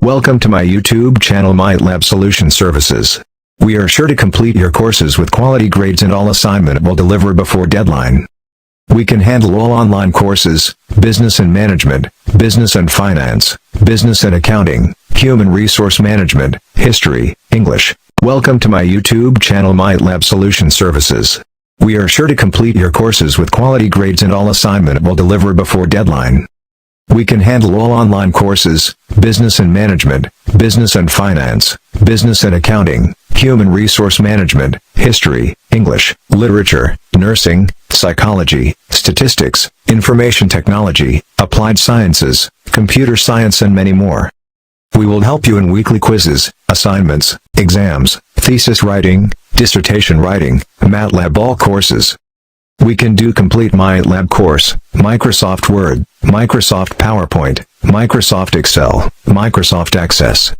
Welcome to my YouTube channel MyLabSolution Services. We are sure to complete your courses with quality grades and all assignment will deliver before deadline. We can handle all online courses, business and management, business and finance, business and accounting, human resource management, history, English. Welcome to my YouTube channel MyLabSolution Services. We are sure to complete your courses with quality grades and all assignment will deliver before deadline. We can handle all online courses, business and management, business and finance, business and accounting, human resource management, history, English, literature, nursing, psychology, statistics, information technology, applied sciences, computer science and many more. We will help you in weekly quizzes, assignments, exams, thesis writing, dissertation writing, MATLAB all courses. We can do complete MyLab course, Microsoft Word, Microsoft PowerPoint, Microsoft Excel, Microsoft Access.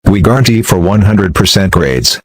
We guarantee for 100% grades.